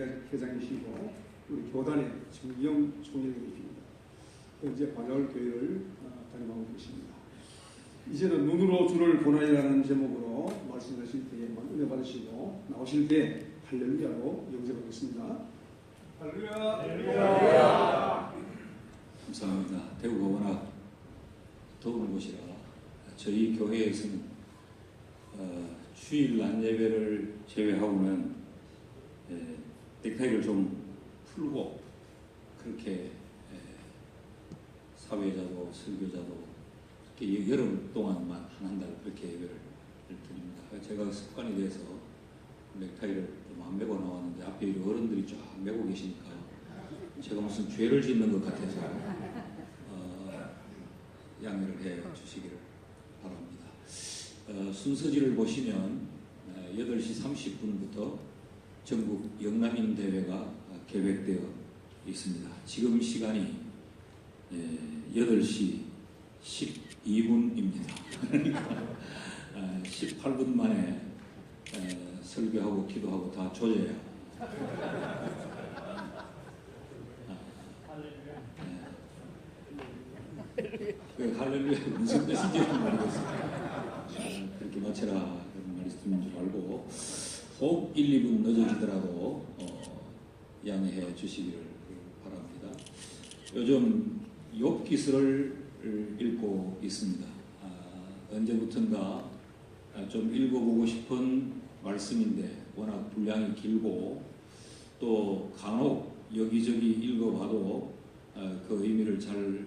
회장이시고 우리 교단의 정기영 총회장이십니다. 현재 관할교회를 담임하고 계십니다. 이제는 눈으로 주를 보나이라는 제목으로 말씀하실 때에 은혜 받으시고 나오실 때 할렐루야로 영접하겠습니다. 할렐루야. 할렐루야. 감사합니다. 대구가 워낙 더운 곳이라 저희 교회에서는 주일 낮 예배를 제외하고는 넥타이를 좀 풀고 그렇게 사회자도 설교자도 이렇게 여름 동안만 한 달 그렇게 예배를 드립니다. 제가 습관이 돼서 넥타이를 좀 안 메고 나왔는데 앞에 어른들이 쫙 메고 계시니까 제가 무슨 죄를 짓는 것 같아서 양해를 해 주시기를 바랍니다. 순서지를 보시면 8시 30분부터 전국 영남인 대회가 계획되어 있습니다. 지금 시간이 8시 12분입니다. 18분 만에 설교하고 기도하고 다 조져야 할렐루야 무슨 뜻인지는 모르겠어요. 그렇게 마쳐라 그런 말씀인 줄 알고 혹 1, 2분 늦어지더라도 양해해 주시기를 바랍니다. 요즘 욥기서를 읽고 있습니다. 언제부턴가 좀 읽어보고 싶은 말씀인데 워낙 분량이 길고 또 간혹 여기저기 읽어봐도 그 의미를 잘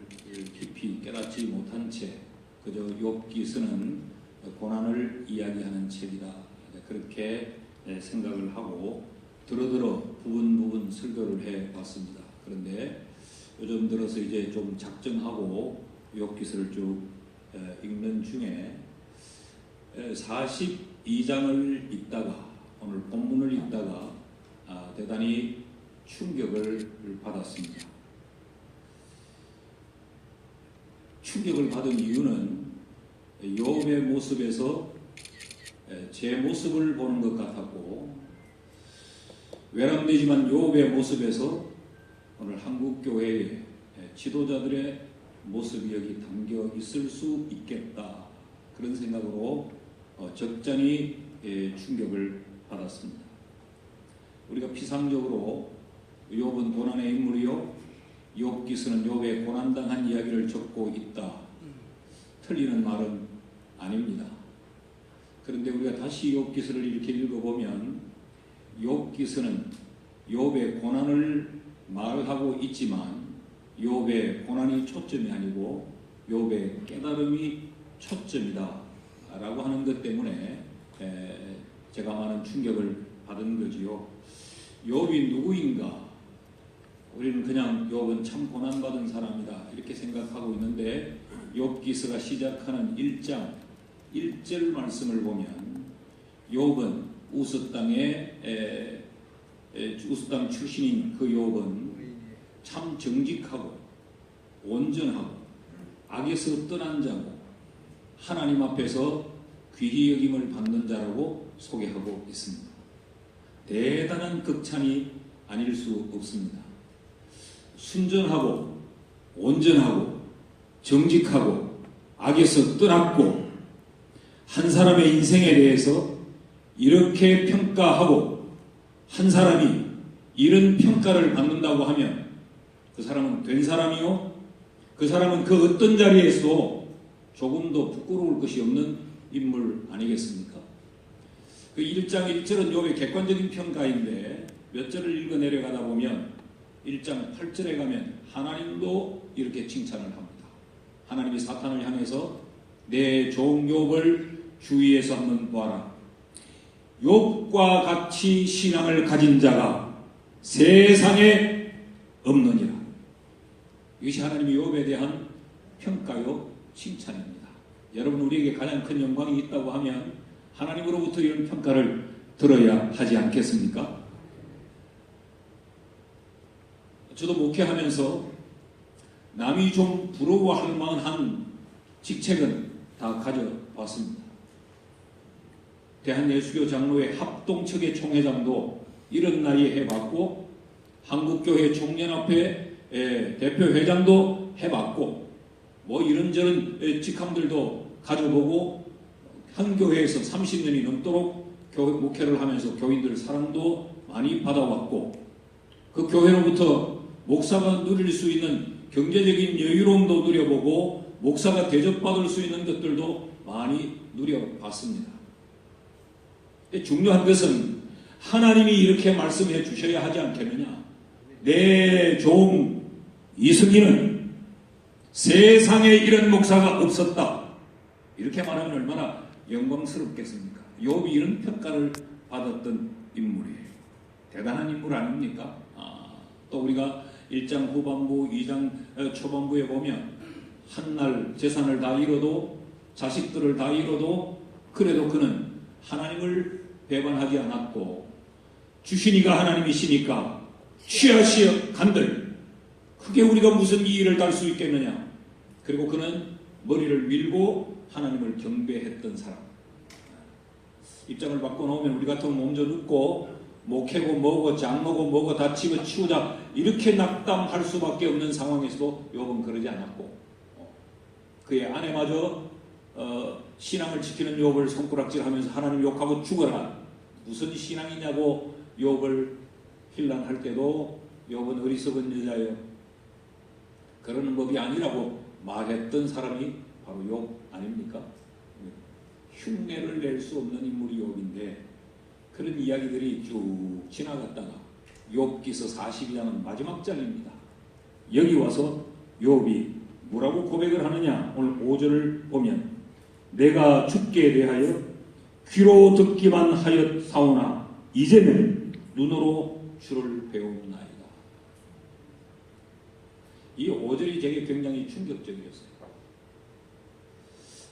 깊이 깨닫지 못한 채 그저 욥기서는 고난을 이야기하는 책이다 그렇게 생각을 하고 들어들어 부분 설교를 해봤습니다. 그런데 요즘 들어서 이제 좀 작정하고 욥기서를 쭉 읽는 중에 42장을 읽다가 오늘 본문을 읽다가 대단히 충격을 받았습니다. 충격을 받은 이유는 욥의 모습에서 제 모습을 보는 것 같았고 외람되지만 욥의 모습에서 오늘 한국교회의 지도자들의 모습이 여기 담겨 있을 수 있겠다 그런 생각으로 적잖이 충격을 받았습니다. 우리가 피상적으로 욥은 고난의 인물이요 욥기서는 욥의 고난당한 이야기를 적고 있다 틀리는 말은 아닙니다. 그런데 우리가 다시 욥기서를 이렇게 읽어보면 욥기서는 욥의 고난을 말하고 있지만 욥의 고난이 초점이 아니고 욥의 깨달음이 초점이다 라고 하는 것 때문에 제가 많은 충격을 받은 거지요. 욥이 누구인가? 우리는 그냥 욥은 참 고난받은 사람이다 이렇게 생각하고 있는데 욥기서가 시작하는 1장 1절 말씀을 보면 욥은 우스 땅 출신인 그 욥은 참 정직하고 온전하고 악에서 떠난 자고 하나님 앞에서 귀히 여김을 받는 자라고 소개하고 있습니다. 대단한 극찬이 아닐 수 없습니다. 순전하고 온전하고 정직하고 악에서 떠났고 한 사람의 인생에 대해서 이렇게 평가하고 한 사람이 이런 평가를 받는다고 하면 그 사람은 된 사람이요 그 사람은 그 어떤 자리에서도 조금도 부끄러울 것이 없는 인물 아니겠습니까? 그 1장 1절은 욥의 객관적인 평가인데 몇 절을 읽어 내려가다 보면 1장 8절에 가면 하나님도 이렇게 칭찬을 합니다. 하나님이 사탄을 향해서 내 종 욥을 주위에서 한번 보아라. 욥과 같이 신앙을 가진 자가 세상에 없느니라. 이것이 하나님이 욥에 대한 평가요 칭찬입니다. 여러분 우리에게 가장 큰 영광이 있다고 하면 하나님으로부터 이런 평가를 들어야 하지 않겠습니까? 저도 목회하면서 남이 좀 부러워할 만한 직책은 다 가져봤습니다. 대한예수교 장로회 합동측의 총회장도 이런 나이에 해봤고 한국교회 총연합회 대표회장도 해봤고 뭐 이런저런 직함들도 가져보고 한 교회에서 30년이 넘도록 목회를 하면서 교인들 사랑도 많이 받아왔고 그 교회로부터 목사가 누릴 수 있는 경제적인 여유로움도 누려보고 목사가 대접받을 수 있는 것들도 많이 누려봤습니다. 중요한 것은 하나님이 이렇게 말씀해 주셔야 하지 않겠느냐. 내 종 이승기는 세상에 이런 목사가 없었다. 이렇게 말하면 얼마나 영광스럽겠습니까? 욥이 이런 평가를 받았던 인물이에요. 대단한 인물 아닙니까? 또 우리가 1장 후반부, 2장 초반부에 보면 한날 재산을 다 잃어도 자식들을 다 잃어도 그래도 그는 하나님을 배반하지 않았고 주시니가 하나님이시니까 취하시어 간들 그게 우리가 무슨 이의를 달 수 있겠느냐. 그리고 그는 머리를 밀고 하나님을 경배했던 사람. 입장을 바꿔놓으면 우리 같으면 몸져 눕고 목해고 뭐고 장모고 뭐고 다 집어치우자 이렇게 낙담할 수밖에 없는 상황에서도 욥은 그러지 않았고 그의 아내마저 신앙을 지키는 욥을 손가락질하면서 하나님 욕하고 죽어라. 무슨 신앙이냐고 욥을 힐난할 때도 욥은 어리석은 여자예요. 그러는 법이 아니라고 말했던 사람이 바로 욥 아닙니까? 흉내를 낼 수 없는 인물이 욥인데 그런 이야기들이 쭉 지나갔다가 욥기서 42장은 마지막 장입니다. 여기 와서 욥이 뭐라고 고백을 하느냐. 오늘 5절을 보면 내가 주께 대하여 귀로 듣기만 하였사오나 이제는 눈으로 주를 배우나이다. 이 5절이 제게 굉장히 충격적이었어요.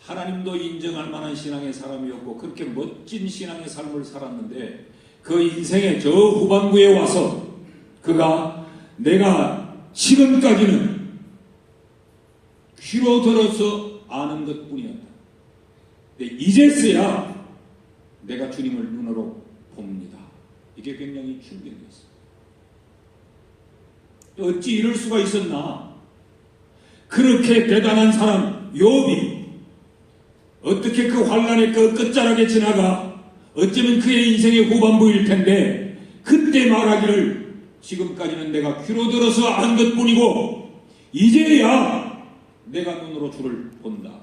하나님도 인정할 만한 신앙의 사람이었고 그렇게 멋진 신앙의 삶을 살았는데 그 인생의 저 후반부에 와서 그가 내가 지금까지는 귀로 들어서 아는 것뿐이었다. 근데 이제서야 내가 주님을 눈으로 봅니다. 이게 굉장히 충격이었어요. 어찌 이럴 수가 있었나? 그렇게 대단한 사람 욥이 어떻게 그 환란의 그 끝자락에 지나가 어쩌면 그의 인생의 후반부일 텐데 그때 말하기를 지금까지는 내가 귀로 들어서 안 것뿐이고 이제야 내가 눈으로 주를 본다.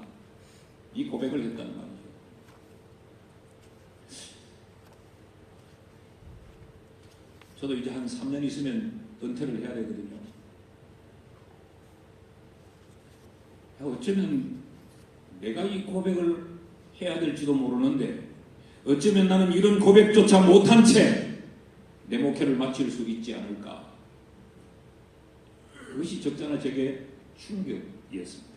이 고백을 했다는 말이죠. 저도 이제 한 3년 있으면 은퇴를 해야 되거든요. 어쩌면 내가 이 고백을 해야 될지도 모르는데 어쩌면 나는 이런 고백조차 못한 채 내 목회를 마칠 수 있지 않을까. 그것이 적잖아 제게 충격이었습니다.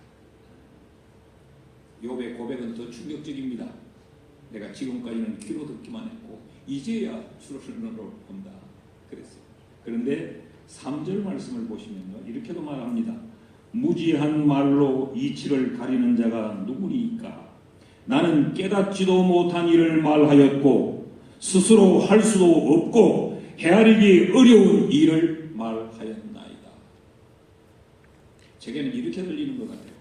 욥의 고백은 더 충격적입니다. 내가 지금까지는 귀로 듣기만 했고 이제야 주를 눈으로 본다 그랬어요. 그런데 3절 말씀을 보시면요 이렇게도 말합니다. 무지한 말로 이치를 가리는 자가 누구니까 나는 깨닫지도 못한 일을 말하였고 스스로 할 수도 없고 헤아리기 어려운 일을 말하였나이다. 제게는 이렇게 들리는 것 같아요.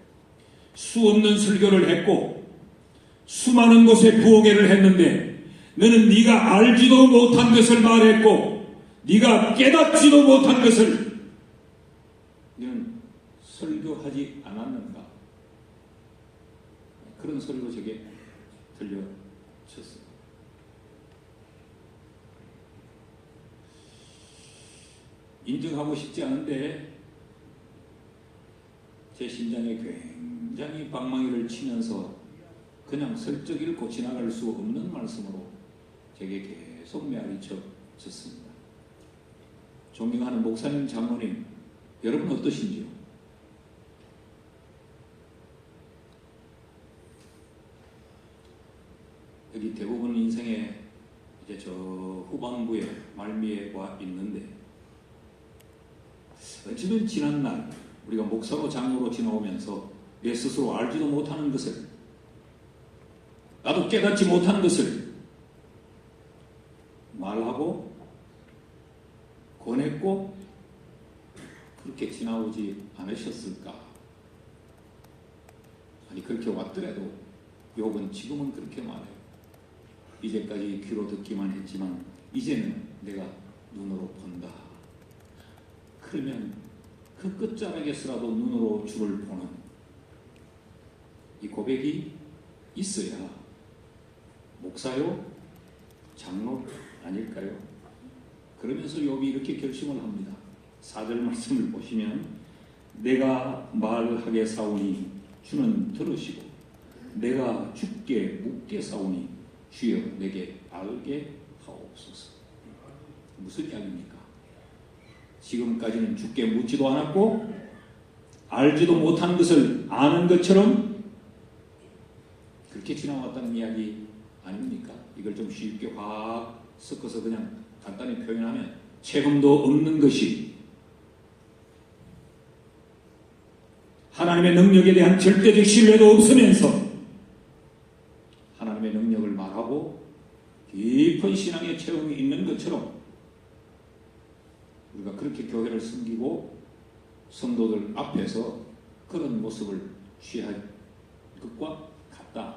수 없는 설교를 했고 수많은 곳에 부흥회를 했는데 너는 네가 알지도 못한 것을 말했고 네가 깨닫지도 못한 것을 너는 설교하지 않았는가? 그런 소리로 제게 들려졌어요. 인정하고 싶지 않은데 제 심장에 굉장히 방망이를 치면서 그냥 슬쩍 읽고 지나갈 수 없는 말씀으로 제게 계속 메아리쳐졌습니다. 존경하는 목사님, 장로님, 여러분 어떠신지요? 여기 대부분 인생의 이제 저 후반부에 말미에 와 있는데 어쩌면 지난날 우리가 목사로 장로로 지나오면서 내 스스로 알지도 못하는 것을 나도 깨닫지 못하는 것을 말하고 권했고 그렇게 지나오지 않으셨을까? 아니 그렇게 왔더라도 욥은 지금은 그렇게 말해요. 이제까지 귀로 듣기만 했지만 이제는 내가 눈으로 본다. 그러면 그 끝자락에서라도 눈으로 주를 보는 이 고백이 있어야 목사요? 장로 아닐까요? 그러면서 욥이 이렇게 결심을 합니다. 4절 말씀을 보시면 내가 말하게 사오니 주는 들으시고 내가 주께 묻게 사오니 주여 내게 알게 하옵소서. 무슨 이야기입니까? 지금까지는 주께 묻지도 않았고 알지도 못한 것을 아는 것처럼 그렇게 지나왔다는 이야기 아닙니까? 이걸 좀 쉽게 확 섞어서 그냥 간단히 표현하면 책임도 없는 것이 하나님의 능력에 대한 절대적 신뢰도 없으면서 하나님의 능력을 말하고 깊은 신앙의 체험이 있는 것처럼 우리가 그렇게 교회를 섬기고 성도들 앞에서 그런 모습을 취할 것과 같다.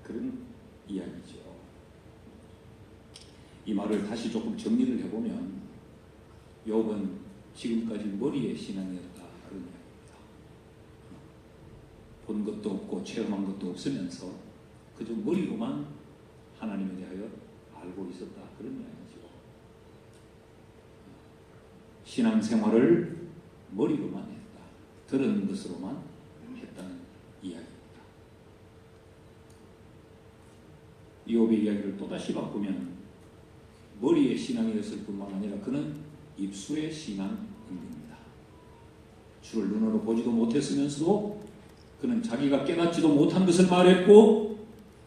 그런 이야기죠. 이 말을 다시 조금 정리를 해보면 욥은 지금까지 머리의 신앙이었다. 그런 이야기입니다. 본 것도 없고 체험한 것도 없으면서 그저 머리로만 하나님에 대하여 알고 있었다. 그런 이야기죠. 신앙생활을 머리로만 했다. 들은 것으로만 했다는 이야기입니다. 욥의 이야기를 또다시 바꾸면 머리의 신앙이었을 뿐만 아니라 그는 입술의 신앙입니다. 주를 눈으로 보지도 못했으면서도 그는 자기가 깨닫지도 못한 것을 말했고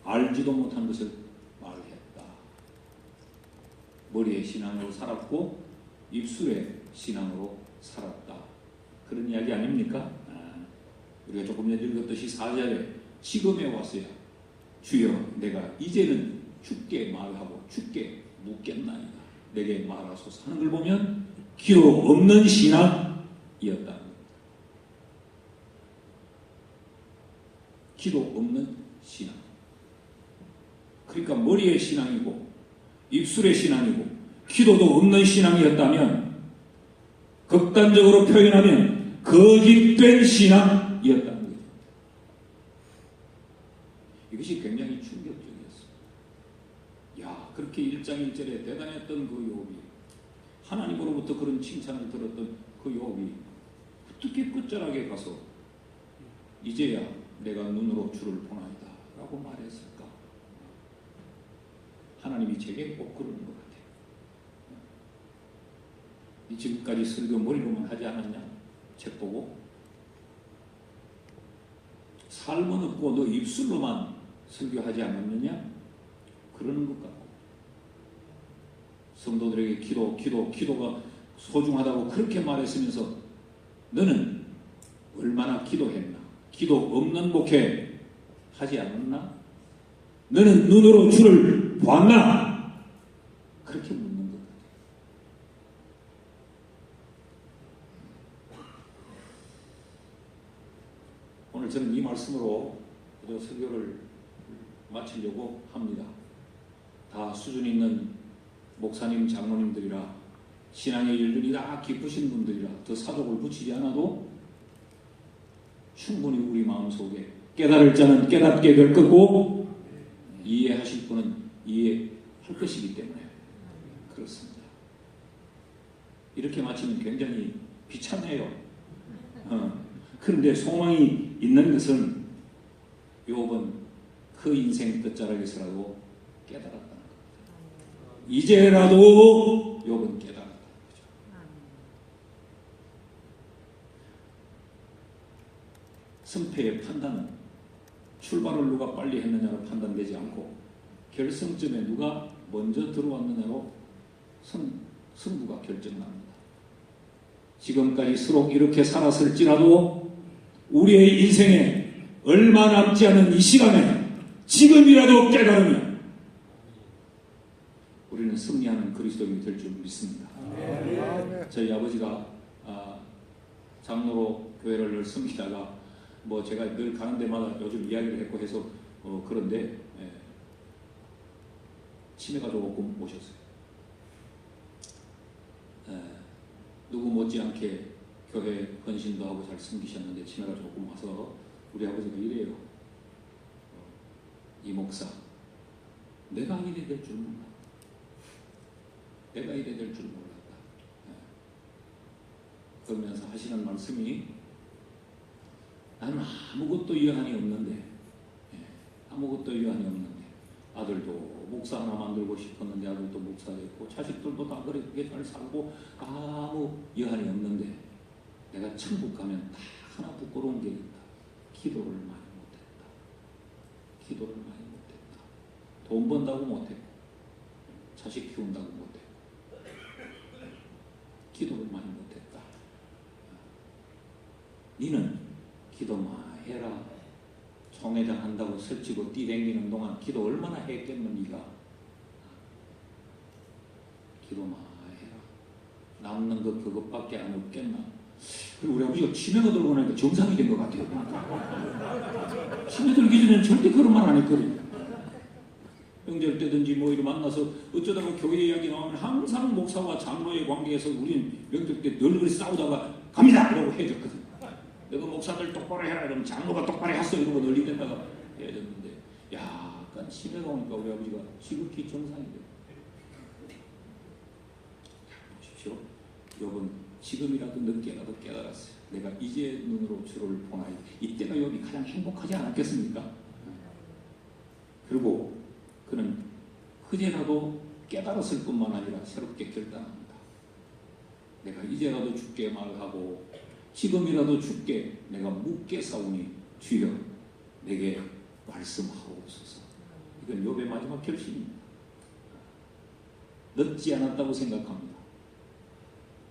알지도 못한 것을 말했다. 머리의 신앙으로 살았고 입술의 신앙으로 살았다. 그런 이야기 아닙니까? 우리가 조금 전에 읽었듯이 4절에 지금에 와서야 주여 내가 이제는 주께 말하고 주께 묻겠나이다. 내게 말하소서 하는 걸 보면 기도 없는 신앙이었다. 기도 없는 신앙. 그러니까 머리의 신앙이고 입술의 신앙이고 기도도 없는 신앙이었다면 극단적으로 표현하면 거짓된 신앙이었다는 거죠. 이것이 굉장히 충격적이었어요. 야, 그렇게 1장 1절에 대단했던 그 욥이 하나님으로부터 그런 칭찬을 들었던 그 욥이 어떻게 끝자락에 가서 이제야 내가 눈으로 주를 보나이다 라고 말했을까? 하나님이 제게 꼭 그러는 것 같아요. 이 지금까지 설교 머리로만 하지 않았냐? 책 보고 삶은 없고 너 입술로만 설교하지 않았느냐? 그러는 것 같고 성도들에게 기도가 소중하다고 그렇게 말했으면서 너는 얼마나 기도했나? 기도 없는 목회 하지 않았나? 너는 눈으로 주를 보았나? 그렇게 묻는 것 같아요. 오늘 저는 이 말씀으로 설교를 마치려고 합니다. 다 수준 있는 목사님, 장로님들이라 신앙의 일들이 다 깊으신 분들이라 더 사족을 붙이지 않아도 충분히 우리 마음속에 깨달을 자는 깨닫게 될 거고 이해하실 분은 이해할 것이기 때문에 그렇습니다. 이렇게 마치면 굉장히 비참해요. 그런데 소망이 있는 것은 욥은 그 인생 끝자락에서라도 깨달았다는 겁니다. 이제라도 욥은 깨달았다는 거죠. 승패의 판단은 출발을 누가 빨리 했느냐로 판단되지 않고 결승점에 누가 먼저 들어왔느냐로 승부가 결정납니다. 지금까지 수록 이렇게 살았을지라도 우리의 인생에 얼마 남지 않은 이 시간에 지금이라도 깨달으면 우리는 승리하는 그리스도인이 될 줄 믿습니다. 저희 아버지가 장로로 교회를 늘 섬기다가 뭐 제가 늘 가는 데마다 요즘 이야기를 했고 해서 그런데 치매가 조금 오셨어요. 누구 못지않게 교회 헌신도 하고 잘 섬기셨는데 치매가 조금 와서 우리 아버지가 이래요. 이 목사, 내가 이래 될 줄 몰라. 내가 이래 될 줄 몰랐다. 그러면서 하시는 말씀이 나는 아무것도 여한이 없는데 아무것도 여한이 없는데 아들도 목사 하나 만들고 싶었는데 아들도 목사 됐고 자식들도 다 그렇게 잘 살고 아무 여한이 없는데 내가 천국 가면 다 하나 부끄러운 게 있다. 기도를 많이 못했다. 기도를 많이 못했다. 돈 번다고 못했고 자식 키운다고 못했고 기도를 많이 못했다. 니는 기도 많이 해라. 총회장 한다고 설치고 뛰댕기는 동안 기도 얼마나 했겠노 니가. 기도 많이 해라. 남는 것 그것밖에 안 없겠나. 그리고 우리 아버지가 치매가 들고 나니까 정상이 된 것 같아요. 치매 들기 전에는 절대 그런 말 안 했거든요. 명절 때든지 뭐 이렇게 만나서 어쩌다가 교회 이야기 나오면 항상 목사와 장로의 관계에서 우리는 명절 때 늘 싸우다가 갑니다! 이러고 해줬거든요. 내가 목사들 똑바로 해라 이러면 장로가 똑바로 했어 이러고 널리다가 해줬는데 약간 치매가 오니까 우리 아버지가 지극히 정상이 돼요. 보십시오. 여러분 지금이라도 늦게라도 깨달았어요. 내가 이제 눈으로 주를 보나이. 이때가 여기 가장 행복하지 않았겠습니까? 그리고 그는 그제라도 깨달았을 뿐만 아니라 새롭게 결단합니다. 내가 이제라도 주께 말하고 지금이라도 주께 내가 묻게 싸우니 주여 내게 말씀하옵소서. 이건 욥의 마지막 결심입니다. 늦지 않았다고 생각합니다.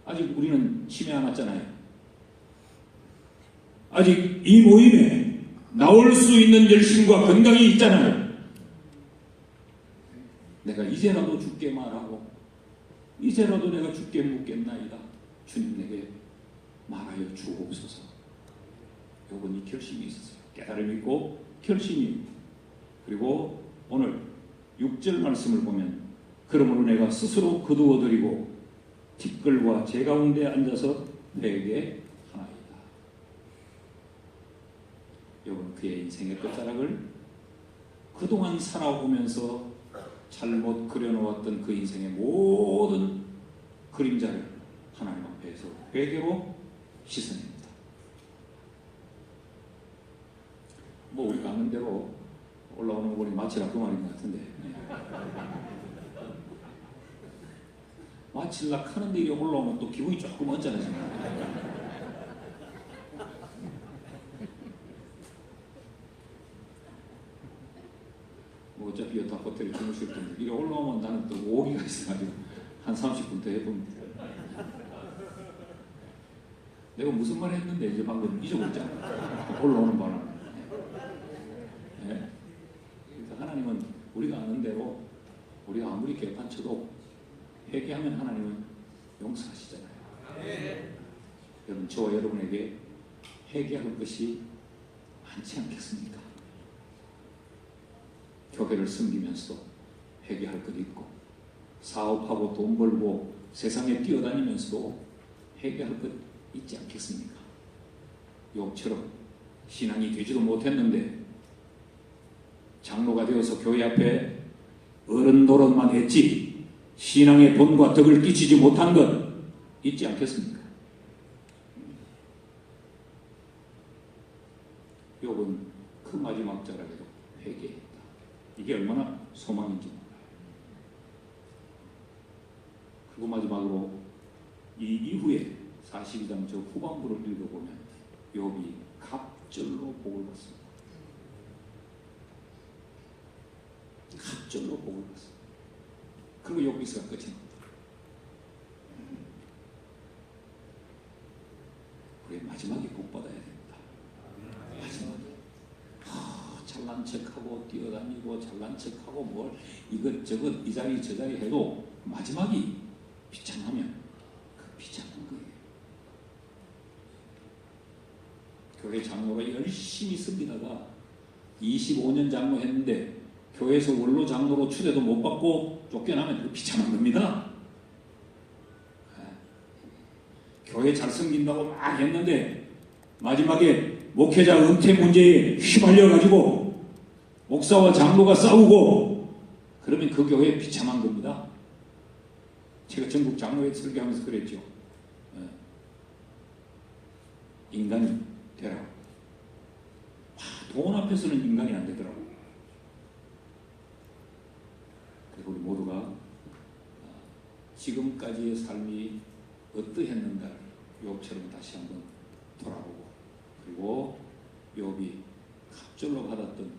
아직 우리는 치매 안 왔잖아요. 아직 이 모임에 나올 수 있는 열심과 건강이 있잖아요. 내가 이제라도 주께 말하고 이제라도 내가 주께 묻겠나이다. 주님 내게 말하여 주옵소서. 요건 이 결심이 있었어요. 깨달음이 있고 결심이. 그리고 오늘 6절 말씀을 보면 그러므로 내가 스스로 거두어드리고 티끌과 제 가운데 앉아서 회개하나이다. 요건 그의 인생의 끝자락을 그동안 살아오면서 잘못 그려놓았던 그 인생의 모든 그림자를 하나님 앞에서 회개로 씻어냅니다. 뭐 우리가 아는 대로 올라오는 거 보니 마치라 그 말인 것 같은데 마칠라 하는데 이게 올라오면 또 기분이 조금 언짢아집니다. 뭐 어차피 여타 호텔에 주무실 텐데 이게 올라오면 나는 또 오기가 있어가지고 한 30분 더 해봅니다. 내가 무슨 말 했는데 이제 방금 잊어버렸잖아. 올라오는 바람에. 네? 그래서 하나님은 우리가 아는 대로 우리가 아무리 개판쳐도 회개하면 하나님은 용서하시잖아요. 여러분 저와 여러분에게 회개할 것이 많지 않겠습니까? 교회를 섬기면서 회개할 것도 있고 사업하고 돈 벌고 세상에 뛰어다니면서도 회개할 것 있지 않겠습니까? 욥처럼 신앙이 되지도 못했는데 장로가 되어서 교회 앞에 어른 노릇만 했지 신앙의 본과 덕을 끼치지 못한 것 있지 않겠습니까? 욥은 그 마지막 자락에도 회개했다. 이게 얼마나 소망인지 몰라요. 그리고 마지막으로 이 이후에 42장 저 후반부를 읽어보면 욥이 갑절로 복을 받습니다. 갑절로 복을 받습니다. 그리고 욥기서가 끝이 납니다. 우리 마지막에 복 받아야 됩니다. 마지막에 잘난 척하고 뛰어다니고 잘난 척하고 뭘 이것저것 이 자리 저 자리 해도 마지막이 비참하면 그 비참한 교회 장로가 열심히 섬기다가 25년 장로했는데 교회에서 원로 장로로 추대도 못 받고 쫓겨나면 그 비참한 겁니다. 교회 잘 섬긴다고 막 했는데 마지막에 목회자 은퇴 문제에 휘말려가지고 목사와 장로가 싸우고 그러면 그 교회 비참한 겁니다. 제가 전국 장로회 설교하면서 그랬죠. 인간이 되라고. 돈 앞에서는 인간이 안 되더라고. 그리고 우리 모두가 지금까지의 삶이 어떠했는가를 욥처럼 다시 한번 돌아보고, 그리고 욥이 갑절로 받았던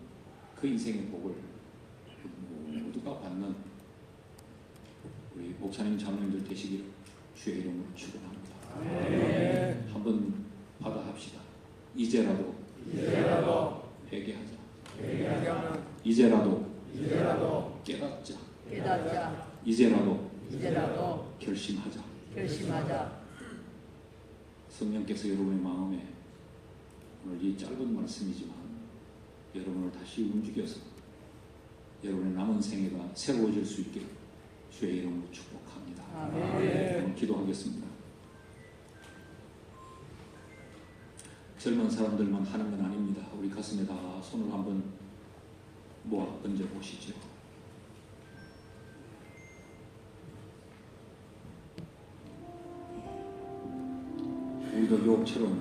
그 인생의 복을 모두가 받는 우리 목사님 장로님들 되시기를 주의 이름으로 축원합니다. 한번 받아 합시다. 이제라도 회개하자. 이제라도 깨닫자. 이제라도 결심하자. 성령께서 여러분의 마음에 오늘 이 짧은 말씀이지만 여러분을 다시 움직여서 여러분의 남은 생애가 새로워질 수 있게 주의 이름으로 축복합니다. 오늘 기도하겠습니다. 젊은 사람들만 하는 건 아닙니다. 우리 가슴에 다 손을 한번 모아 얹어보시죠. 우리도 욥처럼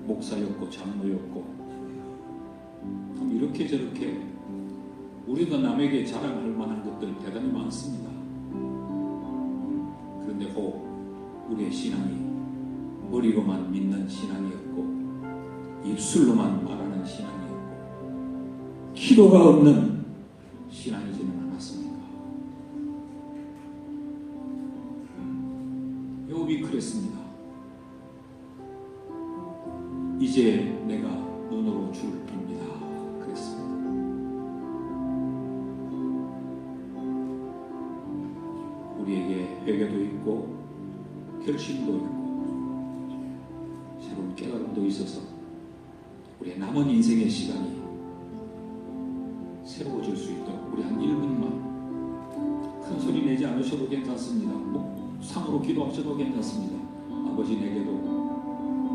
목사였고 장로였고 이렇게 저렇게 우리도 남에게 자랑할 만한 것들 대단히 많습니다. 그런데 혹 우리의 신앙이 머리로만 믿는 신앙이었고 입술로만 말하는 신앙이었고 기도가 없는 신앙이지는 않았습니까? 욥이 그랬습니다. 이제 내가 눈으로 주를 봅니다. 그랬습니다. 우리에게 회개도 있고 결심도 있고 새로운 깨달음도 있어서 우리의 남은 인생의 시간이 새로워질 수 있도록 우리 한 1분만 큰 소리 내지 않으셔도 괜찮습니다. 상으로 기도하셔도 괜찮습니다. 아버지 내게도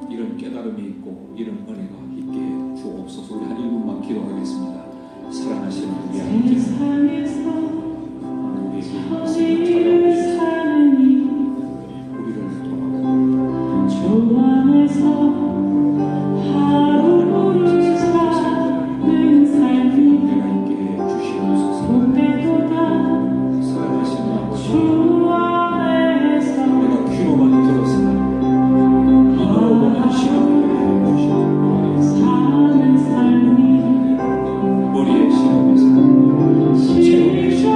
이런 깨달음이 있고 이런 은혜가 있게 해 주옵소서. 우리 한 1분만 기도하겠습니다. 사랑하시는 우리 하나님, 우리에게 말씀을 찾아오시고 우리를 돌아보고 내가 있게 해 주시옵소서. 사랑하시는 아버지, 내가 귀로만 들었으나 눈으로 보는 시간을 주시옵소서. 머리의 시간에서 체험의 시간,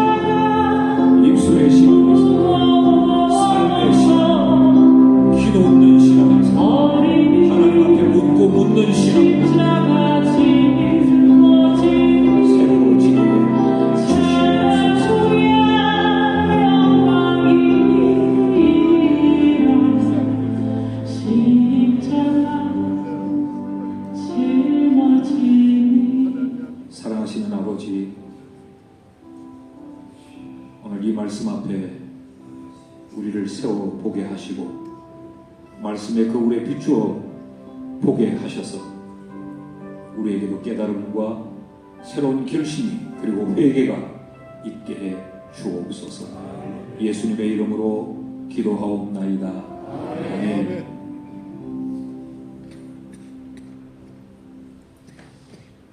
입술의 시간에서 삶의 시간, 기도 없는 시간에서 하나님 앞에 묻고 묻는 시간에서 새로워지게 주시옵소서. 사랑하시는 아버지, 오늘 이 말씀 앞에 우리를 세워 보게 하시고 말씀에 거울에 비추어 보게 하셔서 우리에게도 깨달음과 새로운 결심이 그리고 회개가 있게 해 주옵소서. 예수님의 이름으로 기도하옵나이다. 아멘.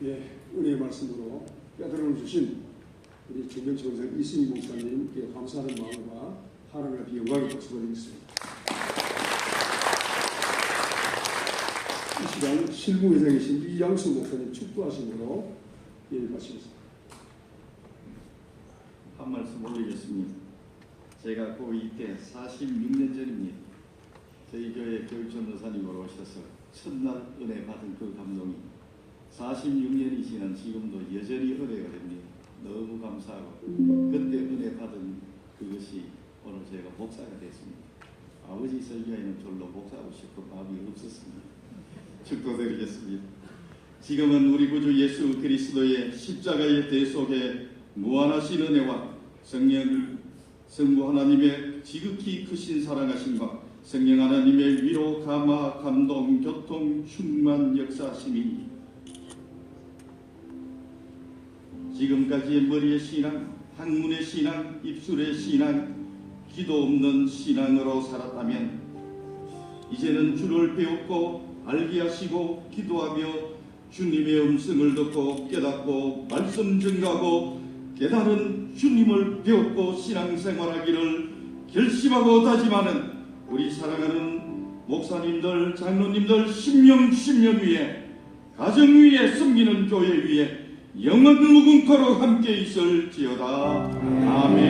예, 은혜의 말씀으로 깨달음을 주신 우리 김병철 원장 이승희 목사님께 감사하는 마음과 하나님 앞에 영광의 박수 드리겠습니다. 이 시간 실무회장에 계신 이양수 목사님 축도하심으로 예를 바치겠습니다. 한 말씀 올리겠습니다. 제가 고2 때 46년 전입니다. 저희 교회 교육전도사님으로 오셔서 첫날 은혜 받은 그 감동이 46년이 지난 지금도 여전히 은혜가 됩니다. 너무 감사하고 그때 은혜 받은 그것이 오늘 제가 목사가 됐습니다. 아버지 설교에는 별로 목사하고 싶은 마음이 없었습니다. 축도드리겠습니다. 지금은 우리 구주 예수 그리스도의 십자가의 대 속에 무한하신 은혜와 성부 하나님의 지극히 크신 사랑하심과 성령 하나님의 위로, 감화, 감동, 교통, 충만 역사하심이 지금까지의 머리의 신앙, 학문의 신앙, 입술의 신앙, 기도 없는 신앙으로 살았다면 이제는 주를 배웠고 알게 하시고 기도하며 주님의 음성을 듣고 깨닫고 말씀 증가하고 깨달은 주님을 배웠고 신앙생활하기를 결심하고 다짐하는 우리 사랑하는 목사님들, 장로님들 10명 위에 가정 위에 섬기는 교회 위에 영원 무궁토록 함께 있을지어다. 아멘.